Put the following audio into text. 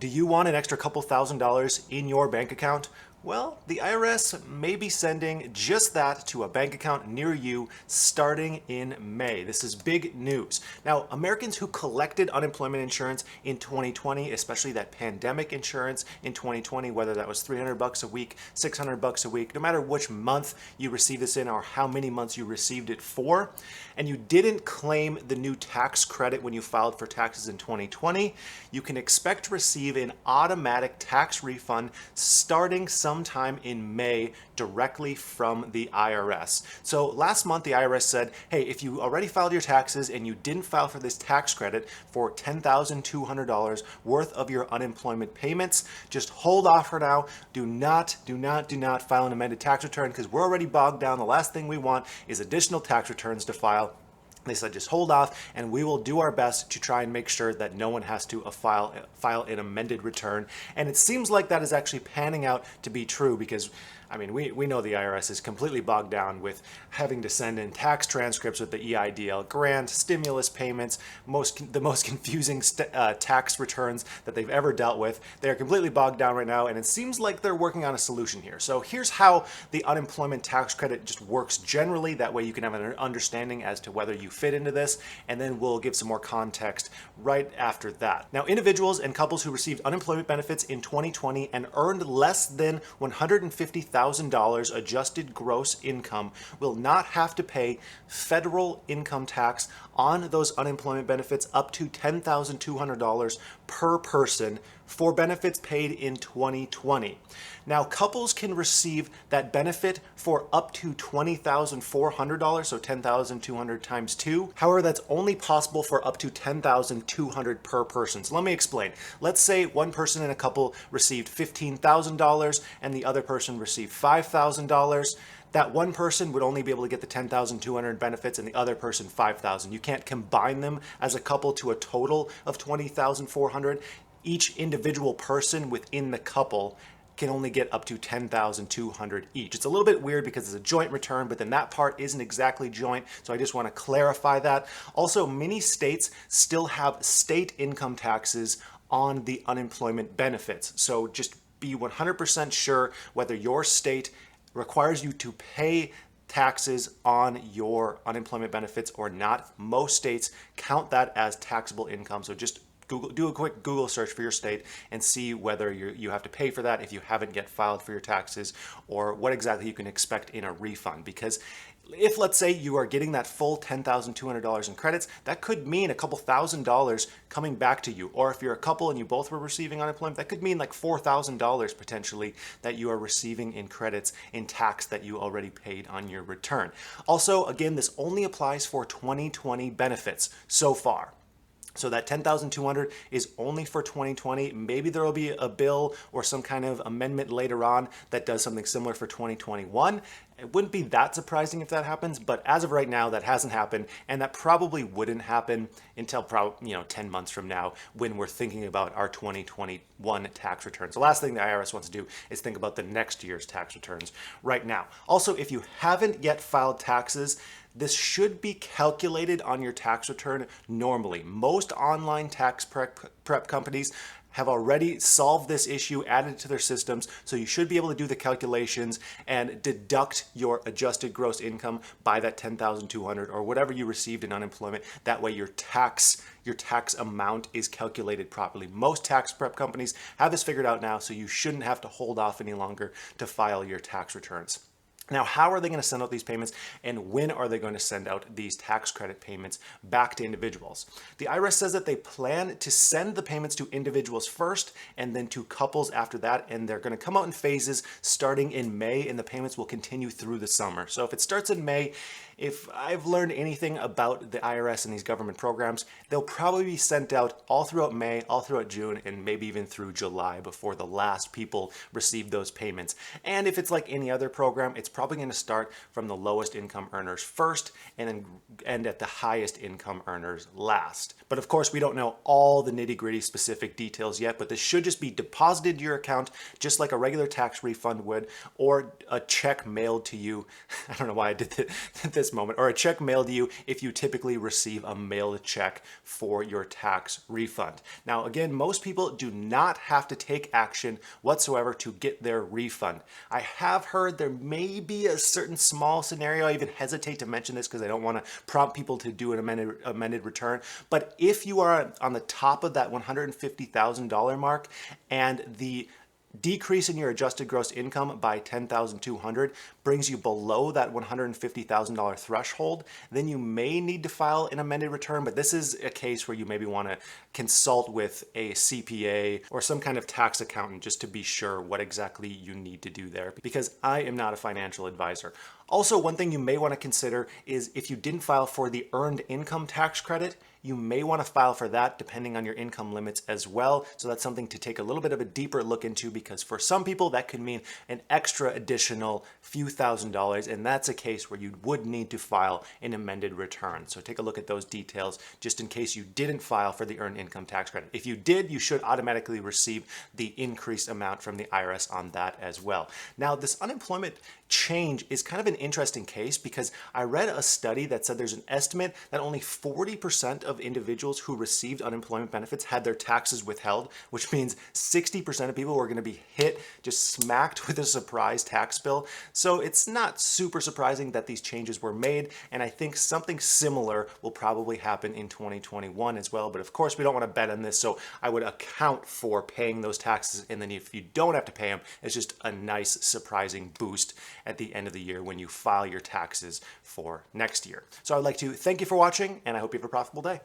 Do you want an extra couple $1,000s in your bank account? Well, the IRS may be sending just that to a bank account near you starting in May. This is big news. Now, Americans who collected unemployment insurance in 2020, especially that pandemic insurance in 2020, whether that was $300 a week, $600 a week, no matter which month you received this in or how many months you received it for, and you didn't claim the new tax credit when you filed for taxes in 2020, you can expect to receive an automatic tax refund starting sometime in May directly from the IRS. So last month the IRS said, hey, if you already filed your taxes and you didn't file for this tax credit for $10,200 worth of your unemployment payments, just hold off for now. Do not file an amended tax return because we're already bogged down. The last thing we want is additional tax returns to file. They said just hold off and we will do our best to try and make sure that no one has to file an amended return. And it seems like that is actually panning out to be true because I mean, we know the IRS is completely bogged down with having to send in tax transcripts with the EIDL grant, stimulus payments, the most confusing tax returns that they've ever dealt with. They're completely bogged down right now, and it seems like they're working on a solution here. So here's how the unemployment tax credit just works generally. That way you can have an understanding as to whether you fit into this, and then we'll give some more context right after that. Now, individuals and couples who received unemployment benefits in 2020 and earned less than $150,000 adjusted gross income will not have to pay federal income tax on those unemployment benefits up to $10,200 per person for benefits paid in 2020. Now, couples can receive that benefit for up to $20,400, so $10,200 times 2. However, that's only possible for up to $10,200 per person. So let me explain. Let's say one person in a couple received $15,000 and the other person received $5,000. That one person would only be able to get the $10,200 benefits and the other person $5,000. You can't combine them as a couple to a total of $20,400. Each individual person within the couple can only get up to $10,200 each. It's a little bit weird because it's a joint return, but then that part isn't exactly joint, so I just want to clarify that. Also, many states still have state income taxes on the unemployment benefits, so just be 100% sure whether your state requires you to pay taxes on your unemployment benefits or not. Most states count that as taxable income, so just do a quick Google search for your state and see whether you have to pay for that if you haven't yet filed for your taxes, or what exactly you can expect in a refund. Because if, let's say, you are getting that full $10,200 in credits, that could mean a couple $1,000s coming back to you. Or if you're a couple and you both were receiving unemployment, that could mean like $4,000 potentially that you are receiving in credits in tax that you already paid on your return. Also, again, this only applies for 2020 benefits so far. So that $10,200 is only for 2020. Maybe there will be a bill or some kind of amendment later on that does something similar for 2021. It wouldn't be that surprising if that happens, but as of right now, that hasn't happened, and that probably wouldn't happen until 10 months from now when we're thinking about our 2021 tax returns. The last thing the IRS wants to do is think about the next year's tax returns right now. Also, if you haven't yet filed taxes, this should be calculated on your tax return normally. Most online tax prep companies have already solved this issue, added it to their systems, so you should be able to do the calculations and deduct your adjusted gross income by that $10,200 or whatever you received in unemployment. That way your tax amount is calculated properly. Most tax prep companies have this figured out now, so you shouldn't have to hold off any longer to file your tax returns. Now, how are they going to send out these payments, and when are they going to send out these tax credit payments back to individuals? The IRS says that they plan to send the payments to individuals first and then to couples after that, and they're going to come out in phases starting in May, and the payments will continue through the summer. So if it starts in May, if I've learned anything about the IRS and these government programs, they'll probably be sent out all throughout May, all throughout June, and maybe even through July before the last people receive those payments. And if it's like any other program, it's probably going to start from the lowest income earners first and then end at the highest income earners last. But of course, we don't know all the nitty-gritty specific details yet, but this should just be deposited to your account just like a regular tax refund would, or a check mailed to you. I don't know why I did this this moment, or a check mailed to you if you typically receive a mailed check for your tax refund. Now, again, most people do not have to take action whatsoever to get their refund. I have heard there may be a certain small scenario. I even hesitate to mention this because I don't want to prompt people to do an amended return. But if you are on the top of that $150,000 mark and the decrease in your adjusted gross income by $10,200 brings you below that $150,000 threshold, then you may need to file an amended return. But this is a case where you maybe want to consult with a CPA or some kind of tax accountant just to be sure what exactly you need to do there, because I am not a financial advisor. Also, one thing you may want to consider is if you didn't file for the earned income tax credit, you may want to file for that depending on your income limits as well. So that's something to take a little bit of a deeper look into, because for some people that could mean an extra additional few $1,000s, and that's a case where you would need to file an amended return. So take a look at those details just in case you didn't file for the earned income tax credit. If you did, you should automatically receive the increased amount from the IRS on that as well. Now, this unemployment change is kind of an interesting case because I read a study that said there's an estimate that only 40% of individuals who received unemployment benefits had their taxes withheld, which means 60% of people were going to be hit, just smacked with a surprise tax bill. So it's not super surprising that these changes were made, and I think something similar will probably happen in 2021 as well. But of course, we don't want to bet on this, so I would account for paying those taxes, and then if you don't have to pay them, it's just a nice surprising boost at the end of the year when you file your taxes for next year. So I'd like to thank you for watching, and I hope you have a profitable day.